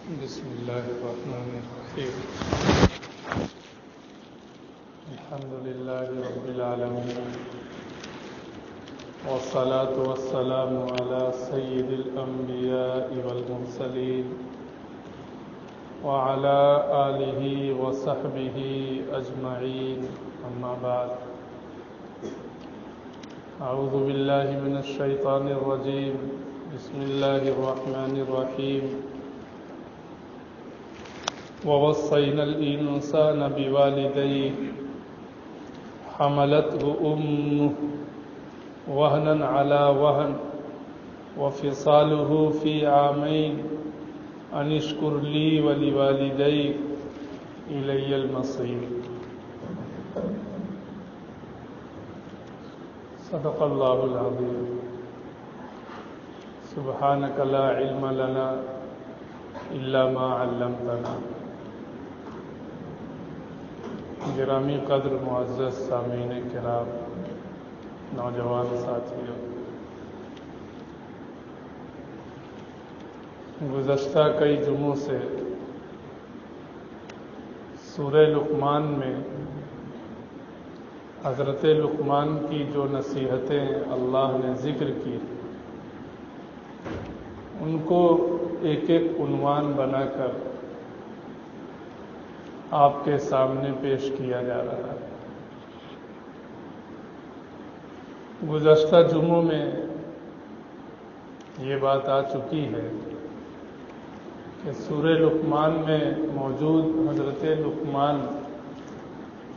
بسم الله الرحمن الرحيم. الحمد لله رب العالمين، والصلاة والسلام على سيد الأنبياء والمرسلين وعلى آله وصحبه أجمعين، أما بعد. أعوذ بالله من الشيطان الرجيم. بسم الله الرحمن الرحيم. ووصينا الإنسان بوالديه حملته أمه وهنا على وهن وفصاله في عامين أن اشكر لي ولوالديك إلي المصير. صدق الله العظيم. سبحانك لا علم لنا إلا ما علمتنا. گرامی قدر معزز سامعین کرام، نوجوان ساتھیوں، گزشتہ کئی جمعوں سے سورہ لقمان میں حضرت لقمان کی جو نصیحتیں اللہ نے ذکر کی، ان کو ایک ایک عنوان بنا کر آپ کے سامنے پیش کیا جا رہا ہے. گزشتہ جمعوں میں یہ بات آ چکی ہے کہ سورہ لقمان میں موجود حضرت لقمان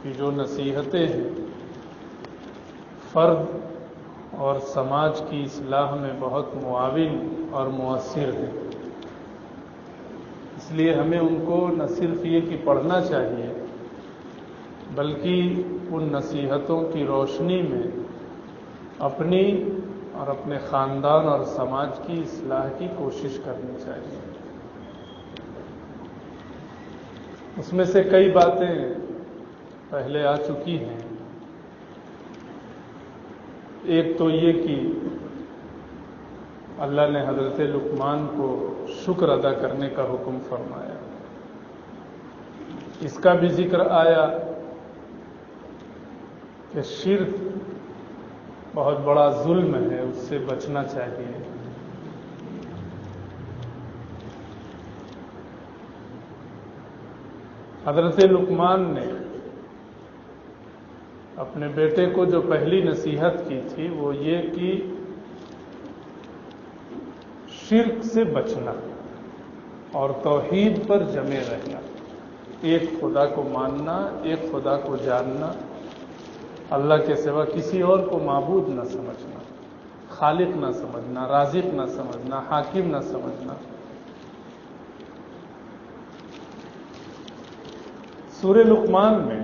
کی جو نصیحتیں ہیں فرد اور سماج کی اصلاح میں بہت معاون اور مؤثر ہیں. اس لیے ہمیں ان کو نہ صرف یہ کہ پڑھنا چاہیے، بلکہ ان نصیحتوں کی روشنی میں اپنی اور اپنے خاندان اور سماج کی اصلاح کی کوشش کرنی چاہیے. اس میں سے کئی باتیں پہلے آ چکی ہیں. ایک تو یہ کہ اللہ نے حضرت لقمان کو شکر ادا کرنے کا حکم فرمایا. اس کا بھی ذکر آیا کہ شرک بہت بڑا ظلم ہے، اس سے بچنا چاہیے. حضرت لقمان نے اپنے بیٹے کو جو پہلی نصیحت کی تھی وہ یہ کہ شرک سے بچنا اور توحید پر جمے رہنا، ایک خدا کو ماننا، ایک خدا کو جاننا، اللہ کے سوا کسی اور کو معبود نہ سمجھنا، خالق نہ سمجھنا، رازق نہ سمجھنا، حاکم نہ سمجھنا. سورہ لقمان میں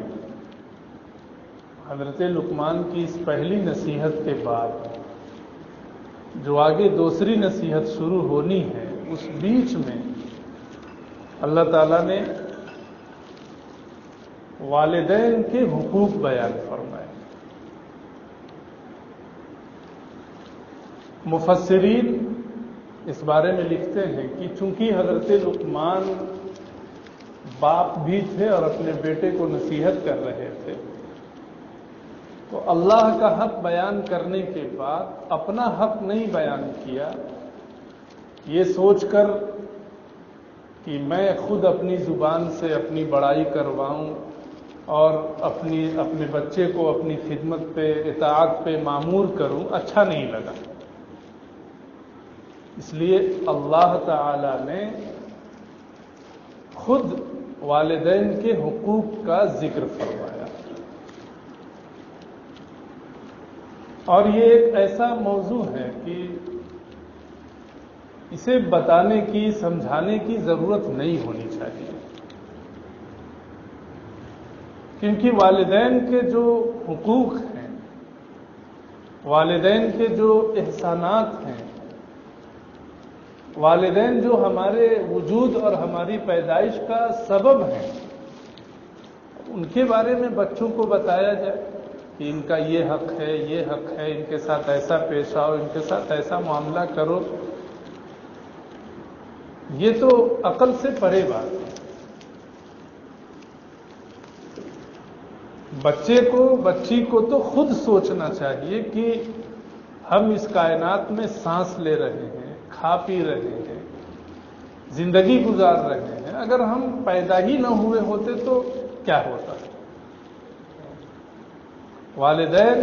حضرت لقمان کی اس پہلی نصیحت کے بعد جو آگے دوسری نصیحت شروع ہونی ہے، اس بیچ میں اللہ تعالیٰ نے والدین کے حقوق بیان فرمائے. مفسرین اس بارے میں لکھتے ہیں کہ چونکہ حضرت لقمان باپ بھی تھے اور اپنے بیٹے کو نصیحت کر رہے تھے، تو اللہ کا حق بیان کرنے کے بعد اپنا حق نہیں بیان کیا، یہ سوچ کر کہ میں خود اپنی زبان سے اپنی بڑائی کرواؤں اور اپنے بچے کو اپنی خدمت پہ، اطاعت پہ معمور کروں، اچھا نہیں لگا. اس لیے اللہ تعالی نے خود والدین کے حقوق کا ذکر فرمایا. اور یہ ایک ایسا موضوع ہے کہ اسے بتانے کی، سمجھانے کی ضرورت نہیں ہونی چاہیے، کیونکہ والدین کے جو حقوق ہیں، والدین کے جو احسانات ہیں، والدین جو ہمارے وجود اور ہماری پیدائش کا سبب ہیں، ان کے بارے میں بچوں کو بتایا جائے کہ ان کا یہ حق ہے، یہ حق ہے، ان کے ساتھ ایسا پیش آؤ، ان کے ساتھ ایسا معاملہ کرو، یہ تو عقل سے پرے بات ہے۔ بچے کو بچی کو تو خود سوچنا چاہیے کہ ہم اس کائنات میں سانس لے رہے ہیں، کھا پی رہے ہیں، زندگی گزار رہے ہیں، اگر ہم پیدا ہی نہ ہوئے ہوتے تو کیا ہوتا؟ والدین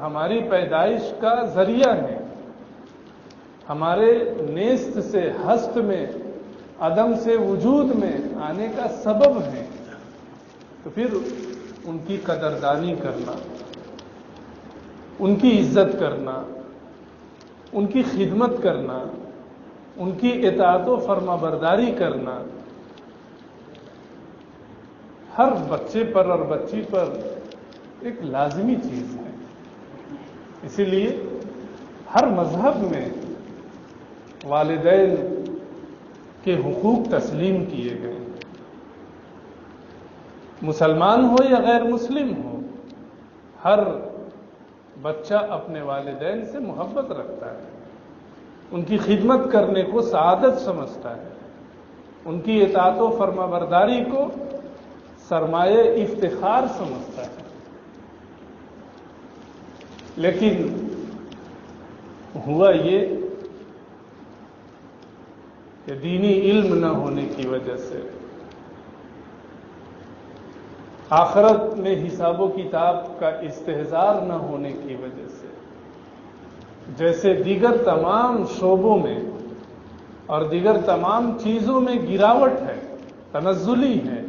ہماری پیدائش کا ذریعہ ہیں، ہمارے نیست سے ہست میں، عدم سے وجود میں آنے کا سبب ہیں، تو پھر ان کی قدردانی کرنا، ان کی عزت کرنا، ان کی خدمت کرنا، ان کی اطاعت و فرما برداری کرنا ہر بچے پر اور بچی پر ایک لازمی چیز ہے۔ اسی لیے ہر مذہب میں والدین کے حقوق تسلیم کیے گئے، مسلمان ہو یا غیر مسلم ہو، ہر بچہ اپنے والدین سے محبت رکھتا ہے، ان کی خدمت کرنے کو سعادت سمجھتا ہے، ان کی اطاعت و فرما برداری کو سرمایہ افتخار سمجھتا ہے۔ لیکن ہوا یہ کہ دینی علم نہ ہونے کی وجہ سے، آخرت میں حساب و کتاب کا استحضار نہ ہونے کی وجہ سے، جیسے دیگر تمام شعبوں میں اور دیگر تمام چیزوں میں گراوٹ ہے، تنزلی ہے،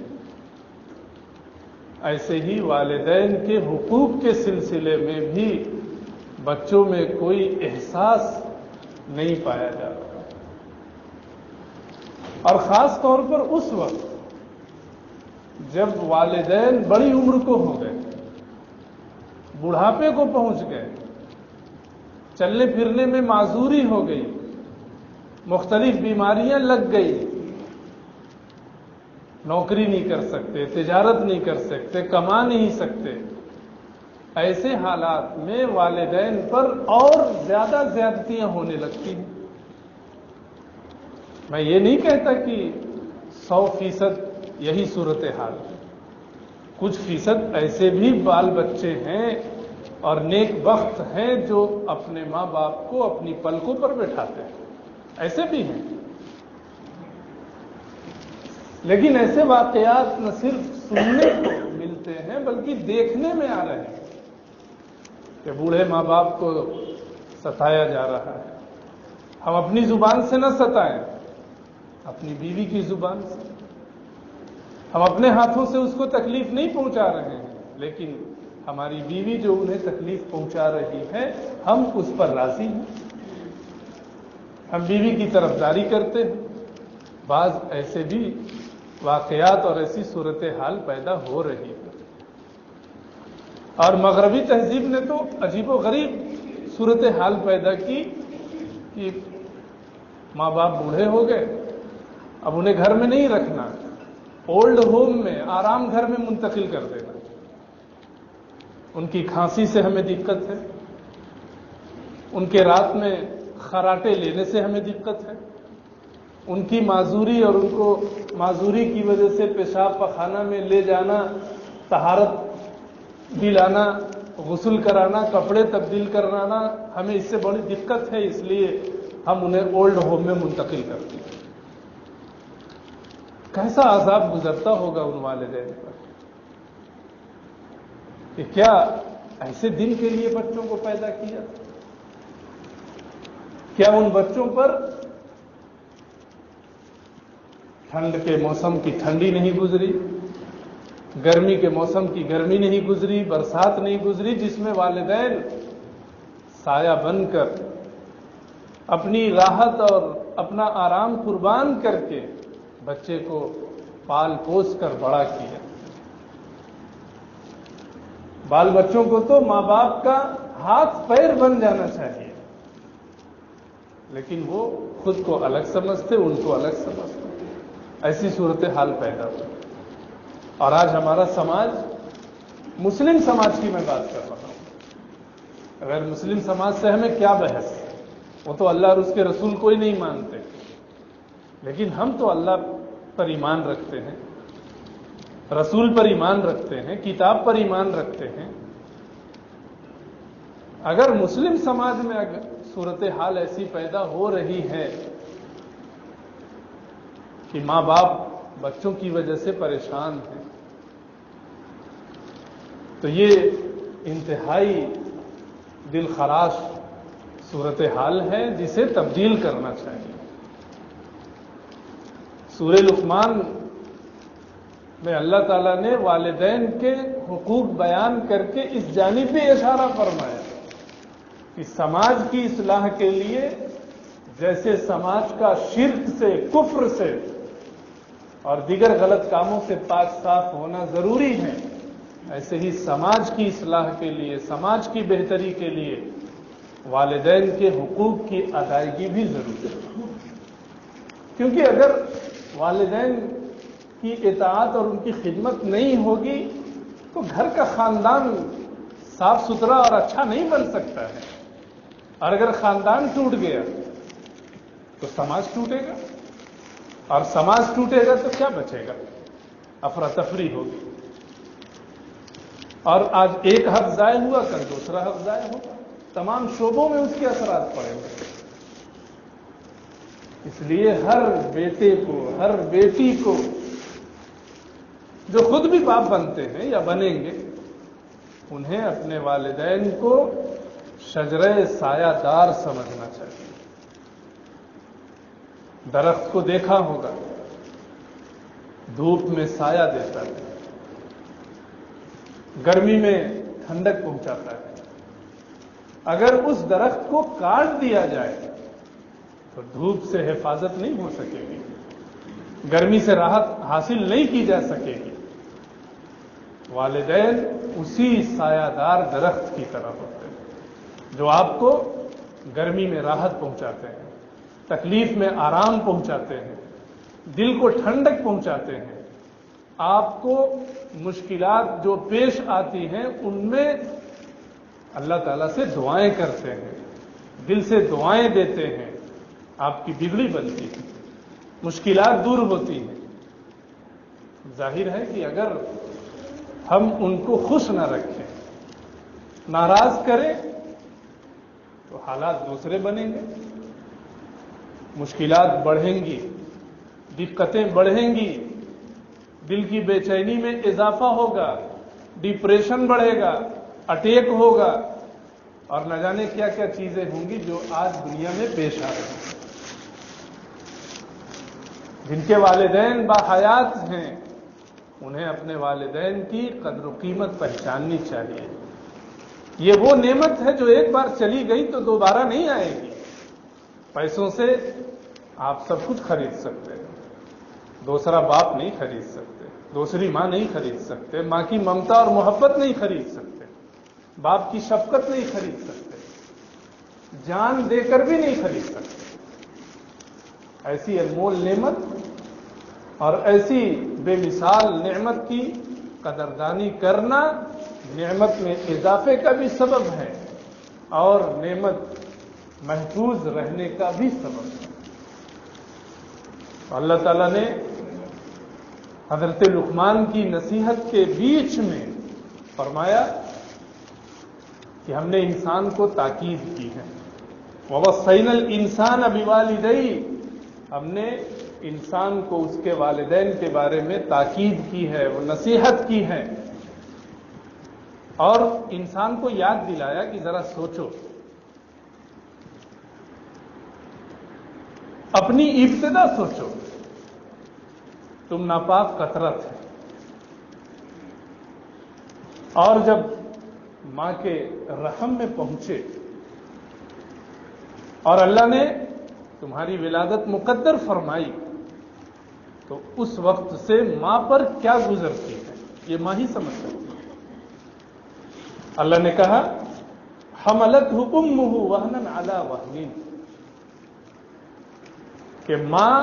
ایسے ہی والدین کے حقوق کے سلسلے میں بھی بچوں میں کوئی احساس نہیں پایا جا رہا، اور خاص طور پر اس وقت جب والدین بڑی عمر کو ہو گئے، بڑھاپے کو پہنچ گئے، چلنے پھرنے میں معذوری ہو گئی، مختلف بیماریاں لگ گئی، نوکری نہیں کر سکتے، تجارت نہیں کر سکتے، کما نہیں سکتے، ایسے حالات میں والدین پر اور زیادہ زیادتیاں ہونے لگتی ہیں۔ میں یہ نہیں کہتا کہ 100% یہی صورتحال ہے، کچھ فیصد ایسے بھی بال بچے ہیں اور نیک بخت ہیں جو اپنے ماں باپ کو اپنی پلکوں پر بٹھاتے ہیں، ایسے بھی ہیں۔ لیکن ایسے واقعات نہ صرف سننے کو ملتے ہیں بلکہ دیکھنے میں آ رہے ہیں کہ بوڑھے ماں باپ کو ستایا جا رہا ہے۔ ہم اپنی زبان سے نہ ستائیں، اپنی بیوی کی زبان سے، ہم اپنے ہاتھوں سے اس کو تکلیف نہیں پہنچا رہے ہیں، لیکن ہماری بیوی جو انہیں تکلیف پہنچا رہی ہے ہم اس پر راضی ہیں، ہم بیوی کی طرفداری کرتے ہیں۔ بعض ایسے بھی واقعات اور ایسی صورتحال پیدا ہو رہی ہے، اور مغربی تہذیب نے تو عجیب و غریب صورتحال پیدا کی کہ ماں باپ بوڑھے ہو گئے، اب انہیں گھر میں نہیں رکھنا، اولڈ ہوم میں، آرام گھر میں منتقل کر دینا۔ ان کی کھانسی سے ہمیں دقت ہے، ان کے رات میں خراٹے لینے سے ہمیں دقت ہے، ان کی معذوری اور ان کو معذوری کی وجہ سے پیشاب پخانہ میں لے جانا، طہارت دلانا، غسل کرانا، کپڑے تبدیل کرانا، ہمیں اس سے بڑی دقت ہے، اس لیے ہم انہیں اولڈ ہوم میں منتقل کرتے ہیں۔ کیسا عذاب گزرتا ہوگا ان والدین پر کہ کیا ایسے دن کے لیے بچوں کو پیدا کیا؟ کیا ان بچوں پر ٹھنڈ کے موسم کی ٹھنڈی نہیں گزری، گرمی کے موسم کی گرمی نہیں گزری، برسات نہیں گزری، جس میں والدین سایہ بن کر اپنی راحت اور اپنا آرام قربان کر کے بچے کو پال پوس کر بڑا کیا؟ بال بچوں کو تو ماں باپ کا ہاتھ پیر بن جانا چاہیے، لیکن وہ خود کو الگ سمجھتے، ان کو الگ سمجھتے، ایسی صورتحال پیدا ہوئی۔ اور آج ہمارا سماج، مسلم سماج کی میں بات کر رہا ہوں، غیر مسلم سماج سے ہمیں کیا بحث، وہ تو اللہ اور اس کے رسول کو ہی نہیں مانتے، لیکن ہم تو اللہ پر ایمان رکھتے ہیں، رسول پر ایمان رکھتے ہیں، کتاب پر ایمان رکھتے ہیں۔ اگر مسلم سماج میں اگر صورتحال ایسی پیدا ہو رہی ہے کہ ماں باپ بچوں کی وجہ سے پریشان ہیں، تو یہ انتہائی دل خراش صورتحال ہے جسے تبدیل کرنا چاہیے۔ سورہ لقمان میں اللہ تعالیٰ نے والدین کے حقوق بیان کر کے اس جانب بھی اشارہ فرمایا کہ سماج کی اصلاح کے لیے جیسے سماج کا شرک سے، کفر سے اور دیگر غلط کاموں سے پاک صاف ہونا ضروری ہے، ایسے ہی سماج کی اصلاح کے لیے، سماج کی بہتری کے لیے والدین کے حقوق کی ادائیگی بھی ضروری ہے۔ کیونکہ اگر والدین کی اطاعت اور ان کی خدمت نہیں ہوگی تو گھر کا خاندان صاف ستھرا اور اچھا نہیں بن سکتا ہے، اور اگر خاندان ٹوٹ گیا تو سماج ٹوٹے گا، اور سماج ٹوٹے گا تو کیا بچے گا؟ افراتفری ہوگی، اور آج ایک حق ضائع ہوا، کل دوسرا حق ضائع ہوگا، تمام شعبوں میں اس کے اثرات پڑیں گے۔ اس لیے ہر بیٹے کو، ہر بیٹی کو جو خود بھی باپ بنتے ہیں یا بنیں گے، انہیں اپنے والدین کو شجرہ سایہ دار سمجھنا چاہیے۔ درخت کو دیکھا ہوگا، دھوپ میں سایہ دیتا ہے، گرمی میں ٹھنڈک پہنچاتا ہے۔ اگر اس درخت کو کاٹ دیا جائے تو دھوپ سے حفاظت نہیں ہو سکے گی، گرمی سے راحت حاصل نہیں کی جا سکے گی۔ والدین اسی سایہ دار درخت کی طرح ہوتے ہیں جو آپ کو گرمی میں راحت پہنچاتے ہیں، تکلیف میں آرام پہنچاتے ہیں، دل کو ٹھنڈک پہنچاتے ہیں۔ آپ کو مشکلات جو پیش آتی ہیں ان میں اللہ تعالیٰ سے دعائیں کرتے ہیں، دل سے دعائیں دیتے ہیں، آپ کی بگڑی بنتی ہے، مشکلات دور ہوتی ہیں۔ ظاہر ہے کہ اگر ہم ان کو خوش نہ رکھیں، ناراض کریں تو حالات دوسرے بنیں گے، مشکلات بڑھیں گی، دقتیں بڑھیں گی، دل کی بے چینی میں اضافہ ہوگا، ڈپریشن بڑھے گا، اٹیک ہوگا، اور نہ جانے کیا کیا چیزیں ہوں گی جو آج دنیا میں پیش آ رہی ہیں۔ جن کے والدین باحیات ہیں انہیں اپنے والدین کی قدر و قیمت پہچاننی چاہیے۔ یہ وہ نعمت ہے جو ایک بار چلی گئی تو دوبارہ نہیں آئے گی۔ پیسوں سے آپ سب کچھ خرید سکتے ہیں، دوسرا باپ نہیں خرید سکتے، دوسری ماں نہیں خرید سکتے، ماں کی ممتا اور محبت نہیں خرید سکتے، باپ کی شفقت نہیں خرید سکتے، جان دے کر بھی نہیں خرید سکتے۔ ایسی انمول نعمت اور ایسی بے مثال نعمت کی قدردانی کرنا نعمت میں اضافے کا بھی سبب ہے اور نعمت محفوظ رہنے کا بھی سبب ہے۔ اللہ تعالیٰ نے حضرت لقمان کی نصیحت کے بیچ میں فرمایا کہ ہم نے انسان کو تاکید کی ہے، وَوَصَّيْنَا الْإِنسَانَ بِوَالِدَيْهِ، ہم نے انسان کو اس کے والدین کے بارے میں تاکید کی ہے، وہ نصیحت کی ہے، اور انسان کو یاد دلایا کہ ذرا سوچو، اپنی ابتدا سوچو، تم ناپاک قطرہ تھے، اور جب ماں کے رحم میں پہنچے اور اللہ نے تمہاری ولادت مقدر فرمائی تو اس وقت سے ماں پر کیا گزرتی ہے یہ ماں ہی سمجھ سکتی ہے۔ اللہ نے کہا حملتہ امہ وہنا علی وہن، کہ ماں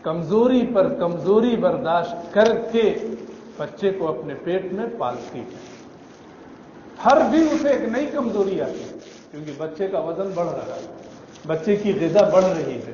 کمزوری پر کمزوری برداشت کر کے بچے کو اپنے پیٹ میں پالتی ہے۔ ہر دن اسے ایک نئی کمزوری آتی ہے کیونکہ بچے کا وزن بڑھ رہا ہے، بچے کی غذا بڑھ رہی ہے،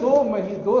2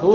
2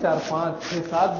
4, 5, 6, 7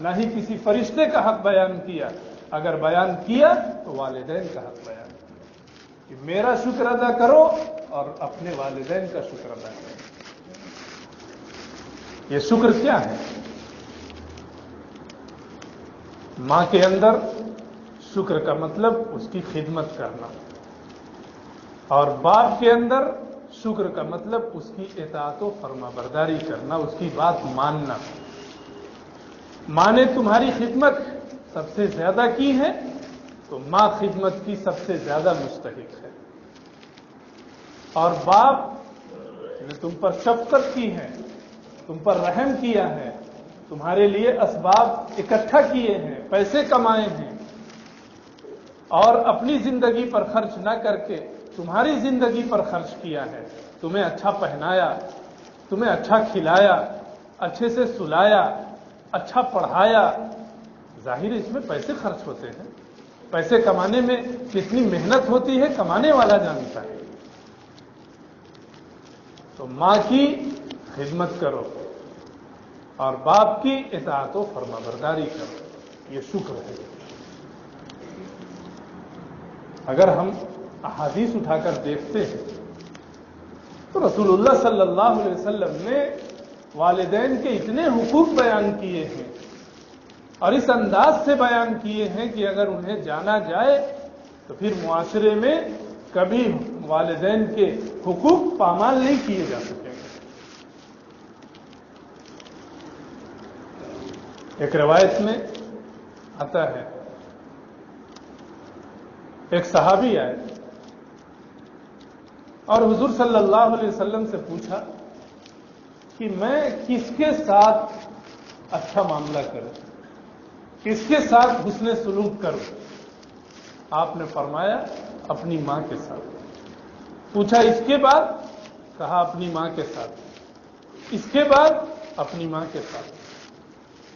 نہ ہی کسی فرشتے کا حق بیان کیا. اگر بیان کیا تو والدین کا حق بیان کیا کہ میرا شکر ادا کرو اور اپنے والدین کا شکر ادا کرو. یہ شکر کیا ہے؟ ماں کے اندر شکر کا مطلب اس کی خدمت کرنا، اور باپ کے اندر شکر کا مطلب اس کی اطاعت و فرما برداری کرنا، اس کی بات ماننا. ماں نے تمہاری خدمت سب سے زیادہ کی ہے تو ماں خدمت کی سب سے زیادہ مستحق ہے. اور باپ نے تم پر شفقت کی ہے، تم پر رحم کیا ہے، تمہارے لیے اسباب اکٹھا کیے ہیں، پیسے کمائے ہیں، اور اپنی زندگی پر خرچ نہ کر کے تمہاری زندگی پر خرچ کیا ہے. تمہیں اچھا پہنایا، تمہیں اچھا کھلایا، اچھے سے سلایا، اچھا پڑھایا. ظاہر اس میں پیسے خرچ ہوتے ہیں. پیسے کمانے میں کتنی محنت ہوتی ہے کمانے والا جانتا ہے. تو ماں کی خدمت کرو اور باپ کی اطاعت و فرما برداری کرو. یہ شکر ہے. اگر ہم احادیث اٹھا کر دیکھتے ہیں تو رسول اللہ صلی اللہ علیہ وسلم نے والدین کے اتنے حقوق بیان کیے ہیں اور اس انداز سے بیان کیے ہیں کہ اگر انہیں جانا جائے تو پھر معاشرے میں کبھی والدین کے حقوق پامال نہیں کیے جا سکیں گے. ایک روایت میں آتا ہے ایک صحابی آئے اور حضور صلی اللہ علیہ وسلم سے پوچھا کہ میں کس کے ساتھ اچھا معاملہ کروں، کس کے ساتھ حسن سلوک کروں. آپ نے فرمایا اپنی ماں کے ساتھ. پوچھا اس کے بعد؟ کہا اپنی ماں کے ساتھ. اس کے بعد؟ اپنی ماں کے ساتھ.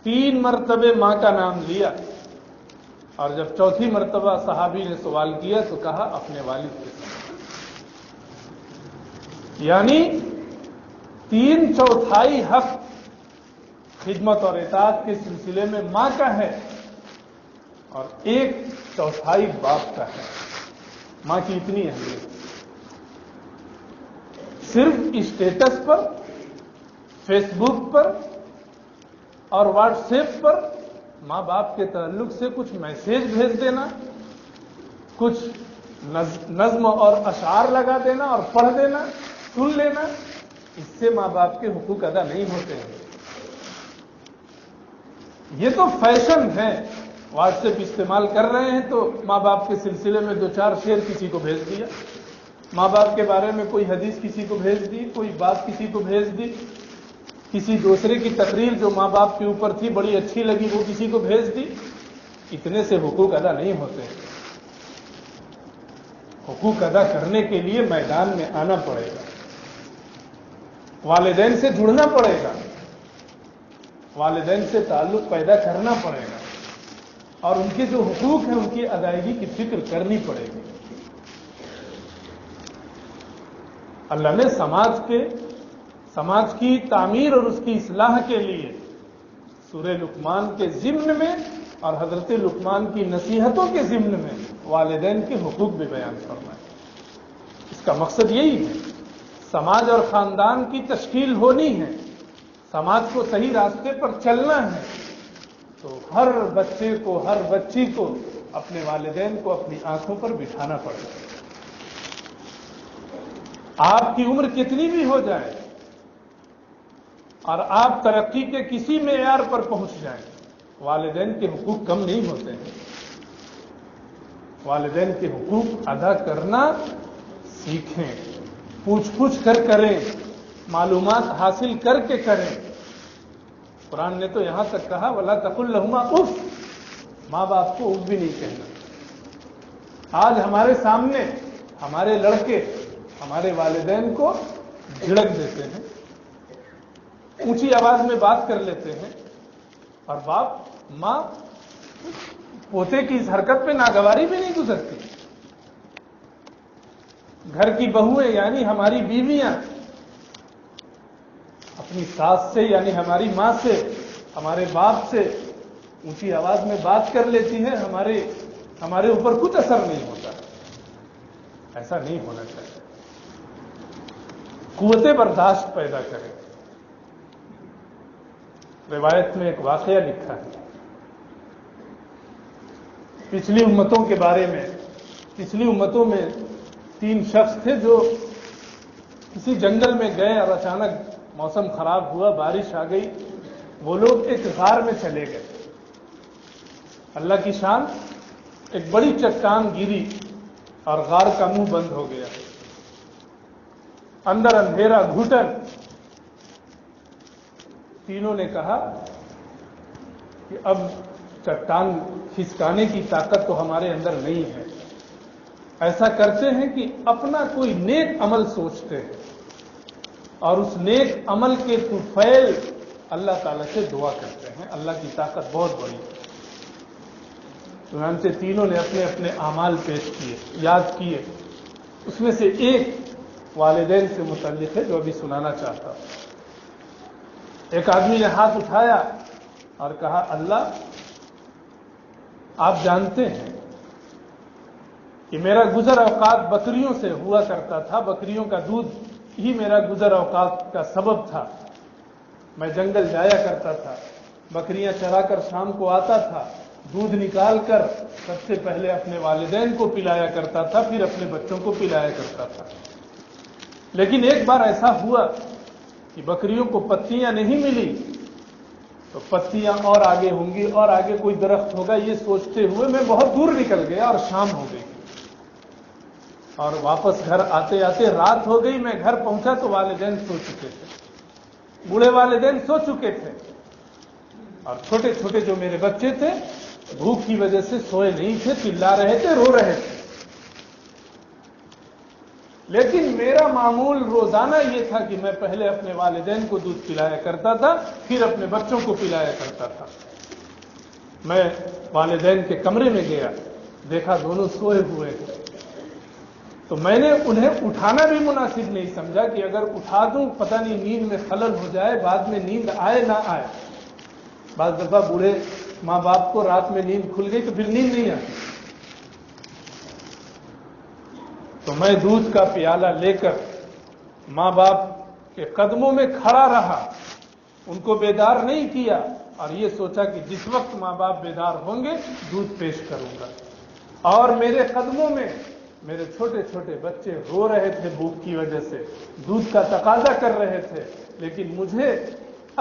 3 مرتبے ماں کا نام لیا اور جب چوتھی مرتبہ صحابی نے سوال کیا تو کہا اپنے والد کے ساتھ. یعنی 3/4 حق خدمت اور اطاعت کے سلسلے میں ماں کا ہے اور 1/4 باپ کا ہے. ماں کی اتنی اہمیت. صرف اسٹیٹس پر، فیس بک پر اور واٹس ایپ پر ماں باپ کے تعلق سے کچھ میسج بھیج دینا، کچھ نظم اور اشعار لگا دینا اور پڑھ دینا، سن لینا، اس سے ماں باپ کے حقوق ادا نہیں ہوتے ہیں. یہ تو فیشن ہے. واٹس ایپ استعمال کر رہے ہیں تو ماں باپ کے سلسلے میں 2-4 شعر کسی کو بھیج دیا، ماں باپ کے بارے میں کوئی حدیث کسی کو بھیج دی، کوئی بات کسی کو بھیج دی، کسی دوسرے کی تقریر جو ماں باپ کے اوپر تھی بڑی اچھی لگی وہ کسی کو بھیج دی. اتنے سے حقوق ادا نہیں ہوتے. حقوق ادا کرنے کے لیے میدان میں آنا پڑے گا، والدین سے جڑنا پڑے گا، والدین سے تعلق پیدا کرنا پڑے گا اور ان کے جو حقوق ہیں ان کی ادائیگی کی فکر کرنی پڑے گی. اللہ نے سماج کی تعمیر اور اس کی اصلاح کے لیے سورہ لقمان کے ضمن میں اور حضرت لقمان کی نصیحتوں کے ضمن میں والدین کے حقوق بھی بیان فرمائے. اس کا مقصد یہی ہے. سماج اور خاندان کی تشکیل ہونی ہے، سماج کو صحیح راستے پر چلنا ہے تو ہر بچے کو، ہر بچی کو اپنے والدین کو اپنی آنکھوں پر بٹھانا پڑے گا. آپ کی عمر کتنی بھی ہو جائے اور آپ ترقی کے کسی معیار پر پہنچ جائیں، والدین کے حقوق کم نہیں ہوتے ہیں. والدین کے حقوق ادا کرنا سیکھیں، پوچھ کر کریں، معلومات حاصل کر کے کریں. قرآن نے تو یہاں تک کہا وَلَا تَقُلْ لَهُمَا اُفْ. ماں باپ کو اف بھی نہیں کہنا. آج ہمارے سامنے ہمارے لڑکے ہمارے والدین کو جھڑک دیتے ہیں، اونچی آواز میں بات کر لیتے ہیں اور باپ ماں پوتے کی اس حرکت پہ ناگواری بھی نہیں گزرتی. گھر کی بہویں یعنی ہماری بیویاں اپنی ساس سے یعنی ہماری ماں سے، ہمارے باپ سے اونچی آواز میں بات کر لیتی ہے، ہمارے اوپر کچھ اثر نہیں ہوتا. ایسا نہیں ہونا چاہیے. قوت برداشت پیدا کریں. روایت میں ایک واقعہ لکھا ہے پچھلی امتوں کے بارے میں. پچھلی امتوں میں 3 شخص تھے جو کسی جنگل میں گئے اور اچانک موسم خراب ہوا، بارش آ گئی. وہ لوگ ایک غار میں چلے گئے. اللہ کی شان، ایک بڑی چٹان گری اور غار کا منہ بند ہو گیا. اندر اندھیرا، گھٹن. تینوں نے کہا کہ اب چٹان کھسکانے کی طاقت تو ہمارے اندر نہیں ہے. ایسا کرتے ہیں کہ اپنا کوئی نیک عمل سوچتے ہیں اور اس نیک عمل کے طفیل اللہ تعالیٰ سے دعا کرتے ہیں. اللہ کی طاقت بہت بڑی ہے. چنانچہ تینوں نے اپنے اپنے اعمال پیش کیے، یاد کیے. اس میں سے ایک والدین سے متعلق ہے جو ابھی سنانا چاہتا ہوں. ایک آدمی نے ہاتھ اٹھایا اور کہا، اللہ آپ جانتے ہیں کہ میرا گزر اوقات بکریوں سے ہوا کرتا تھا. بکریوں کا دودھ ہی میرا گزر اوقات کا سبب تھا. میں جنگل جایا کرتا تھا، بکریاں چرا کر شام کو آتا تھا، دودھ نکال کر سب سے پہلے اپنے والدین کو پلایا کرتا تھا، پھر اپنے بچوں کو پلایا کرتا تھا. لیکن ایک بار ایسا ہوا کہ بکریوں کو پتیاں نہیں ملی تو پتیاں اور آگے ہوں گی اور آگے کوئی درخت ہوگا، یہ سوچتے ہوئے میں بہت دور نکل گیا اور شام ہو گئی. اور واپس گھر آتے آتے رات ہو گئی. میں گھر پہنچا تو والدین سو چکے تھے. بوڑھے والدین سو چکے تھے اور چھوٹے چھوٹے جو میرے بچے تھے بھوک کی وجہ سے سوئے نہیں تھے، چلا رہے تھے، رو رہے تھے. لیکن میرا معمول روزانہ یہ تھا کہ میں پہلے اپنے والدین کو دودھ پلایا کرتا تھا، پھر اپنے بچوں کو پلایا کرتا تھا. میں والدین کے کمرے میں گیا، دیکھا دونوں سوئے ہوئے تھے. تو میں نے انہیں اٹھانا بھی مناسب نہیں سمجھا کہ اگر اٹھا دوں پتہ نہیں نیند میں خلل ہو جائے، بعد میں نیند آئے نہ آئے. بعض دفعہ بوڑھے ماں باپ کو رات میں نیند کھل گئی تو پھر نیند نہیں آتی. تو میں دودھ کا پیالہ لے کر ماں باپ کے قدموں میں کھڑا رہا، ان کو بیدار نہیں کیا اور یہ سوچا کہ جس وقت ماں باپ بیدار ہوں گے دودھ پیش کروں گا. اور میرے قدموں میں میرے چھوٹے چھوٹے بچے رو رہے تھے بھوک کی وجہ سے، دودھ کا تقاضا کر رہے تھے. لیکن مجھے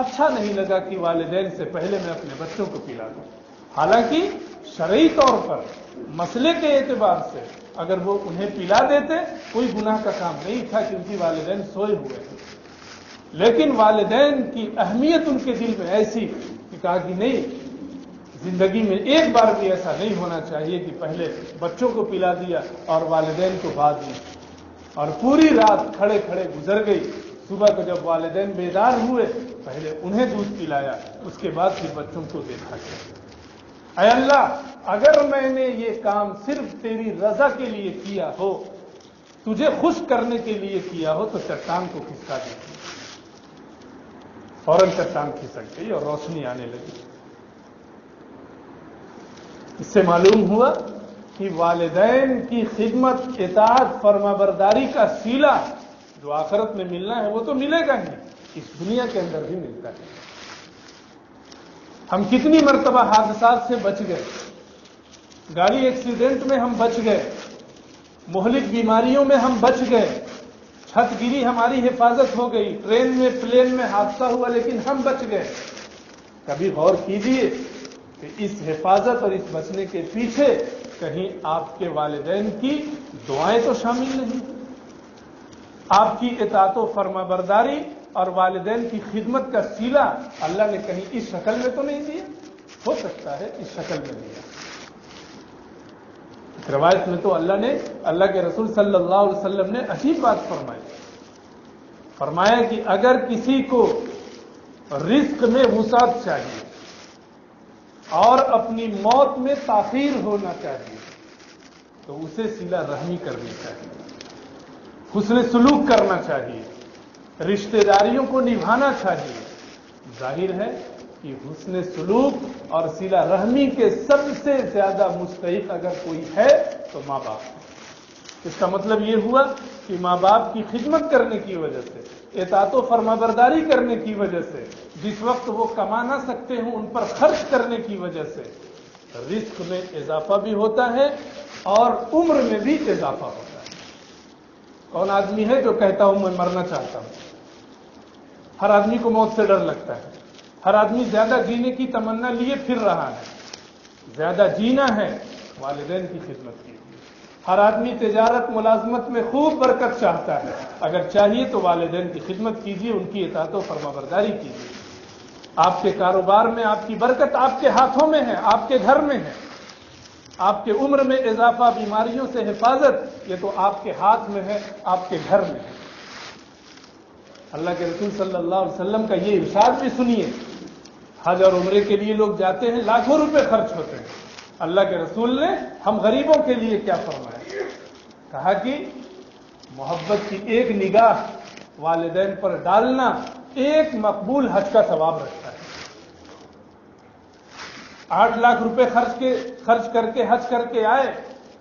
اچھا نہیں لگا کہ والدین سے پہلے میں اپنے بچوں کو پلا دوں. حالانکہ شرعی طور پر مسئلے کے اعتبار سے اگر وہ انہیں پلا دیتے کوئی گناہ کا کام نہیں تھا کیونکہ والدین سوئے ہوئے تھے. لیکن والدین کی اہمیت ان کے دل میں ایسی کہ کہا کہ نہیں، زندگی میں ایک بار بھی ایسا نہیں ہونا چاہیے کہ پہلے بچوں کو پلا دیا اور والدین کو بعد میں. اور پوری رات کھڑے کھڑے گزر گئی. صبح کو جب والدین بیدار ہوئے پہلے انہیں دودھ پلایا، اس کے بعد پھر بچوں کو دیکھا گیا. اے اللہ، اگر میں نے یہ کام صرف تیری رضا کے لیے کیا ہو، تجھے خوش کرنے کے لیے کیا ہو تو چٹان کو کھسکا دیتی. فوراً چٹان کھسک گئی اور روشنی آنے لگی. اس سے معلوم ہوا کہ والدین کی خدمت، اطاعت، فرمانبرداری کا صلہ جو آخرت میں ملنا ہے وہ تو ملے گا ہی، اس دنیا کے اندر بھی ملتا ہے. ہم کتنی مرتبہ حادثات سے بچ گئے، گاڑی ایکسیڈنٹ میں ہم بچ گئے، مہلک بیماریوں میں ہم بچ گئے، چھت گری ہماری حفاظت ہو گئی، ٹرین میں پلین میں حادثہ ہوا لیکن ہم بچ گئے. کبھی غور کیجیے کہ اس حفاظت اور اس بچنے کے پیچھے کہیں آپ کے والدین کی دعائیں تو شامل نہیں، آپ کی اطاعت و فرمانبرداری اور والدین کی خدمت کا صلہ اللہ نے کہیں اس شکل میں تو نہیں دیا. ہو سکتا ہے اس شکل میں دیا. روایت میں تو اللہ کے رسول صلی اللہ علیہ وسلم نے عجیب بات فرمایا کہ اگر کسی کو رزق میں وسعت چاہیے اور اپنی موت میں تاخیر ہونا چاہیے تو اسے صلہ رحمی کرنی چاہیے، حسن سلوک کرنا چاہیے، رشتہ داریوں کو نبھانا چاہیے. ظاہر ہے کہ حسن سلوک اور صلہ رحمی کے سب سے زیادہ مستحق اگر کوئی ہے تو ماں باپ ہے۔ اس کا مطلب یہ ہوا کہ ماں باپ کی خدمت کرنے کی وجہ سے، اطاعت و فرمانبرداری کرنے کی وجہ سے، جس وقت وہ کما نہ سکتے ہوں ان پر خرچ کرنے کی وجہ سے رزق میں اضافہ بھی ہوتا ہے اور عمر میں بھی اضافہ ہوتا ہے۔ کون آدمی ہے جو کہتا ہوں میں مرنا چاہتا ہوں؟ ہر آدمی کو موت سے ڈر لگتا ہے، ہر آدمی زیادہ جینے کی تمنا لیے پھر رہا ہے۔ زیادہ جینا ہے والدین کی خدمت کی۔ ہر آدمی تجارت ملازمت میں خوب برکت چاہتا ہے، اگر چاہیے تو والدین کی خدمت کیجیے، ان کی اطاعت و فرمانبرداری کیجیے۔ آپ کے کاروبار میں آپ کی برکت آپ کے ہاتھوں میں ہے، آپ کے گھر میں ہے۔ آپ کے عمر میں اضافہ، بیماریوں سے حفاظت، یہ تو آپ کے ہاتھ میں ہے، آپ کے گھر میں ہے۔ اللہ کے رسول صلی اللہ علیہ وسلم کا یہ ارشاد بھی سنیے، حج اور عمرے کے لیے لوگ جاتے ہیں، لاکھوں روپے خرچ ہوتے ہیں۔ اللہ کے رسول نے ہم غریبوں کے لیے کیا فرمایا؟ کہا کہ محبت کی ایک نگاہ والدین پر ڈالنا ایک مقبول حج کا ثواب رکھتا ہے۔ 8 لاکھ روپے خرچ کر کے حج کر کے آئے،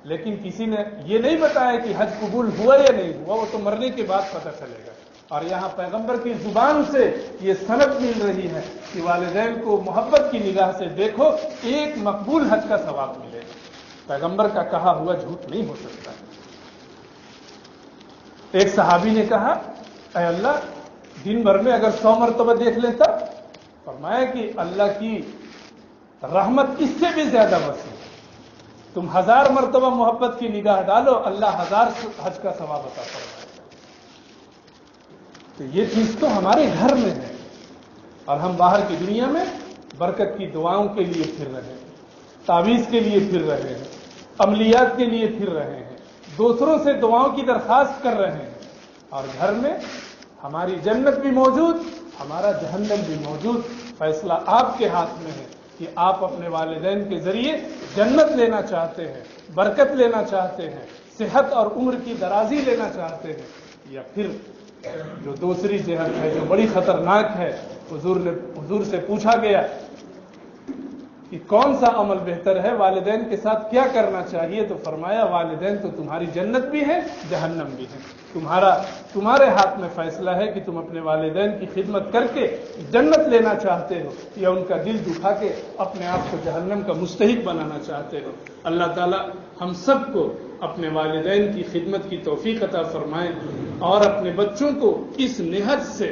لیکن کسی نے یہ نہیں بتایا کہ حج قبول ہوا یا نہیں ہوا، وہ تو مرنے کے بعد پتہ چلے گا۔ اور یہاں پیغمبر کی زبان سے یہ سند مل رہی ہے کہ والدین کو محبت کی نگاہ سے دیکھو، ایک مقبول حج کا ثواب ملے گا۔ پیغمبر کا کہا ہوا جھوٹ نہیں ہو سکتا۔ ایک صحابی نے کہا اے اللہ، دن بھر میں اگر 100 مرتبہ دیکھ لیتا؟ فرمایا کہ اللہ کی رحمت اس سے بھی زیادہ وسیع ہے، تم 1000 مرتبہ محبت کی نگاہ ڈالو، اللہ 1000 حج کا ثواب عطا فرمائے۔ تو یہ چیز تو ہمارے گھر میں ہے، اور ہم باہر کی دنیا میں برکت کی دعاؤں کے لیے پھر رہے ہیں، تعویذ کے لیے پھر رہے ہیں، عملیات کے لیے پھر رہے ہیں، دوسروں سے دعاؤں کی درخواست کر رہے ہیں، اور گھر میں ہماری جنت بھی موجود، ہمارا جہنم بھی موجود۔ فیصلہ آپ کے ہاتھ میں ہے کہ آپ اپنے والدین کے ذریعے جنت لینا چاہتے ہیں، برکت لینا چاہتے ہیں، صحت اور عمر کی درازی لینا چاہتے ہیں، یا پھر جو دوسری جہت ہے جو بڑی خطرناک ہے۔ حضور سے پوچھا گیا کہ کون سا عمل بہتر ہے، والدین کے ساتھ کیا کرنا چاہیے، تو فرمایا والدین تو تمہاری جنت بھی ہے، جہنم بھی ہے، تمہارے ہاتھ میں فیصلہ ہے کہ تم اپنے والدین کی خدمت کر کے جنت لینا چاہتے ہو یا ان کا دل دکھا کے اپنے آپ کو جہنم کا مستحق بنانا چاہتے ہو۔ اللہ تعالی ہم سب کو اپنے والدین کی خدمت کی توفیق عطا فرمائے، اور اپنے بچوں کو اس نہج سے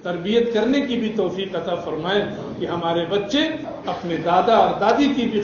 تربیت کرنے کی بھی توفیق عطا فرمائے کہ ہمارے بچے اپنے دادا اور دادی کی بھی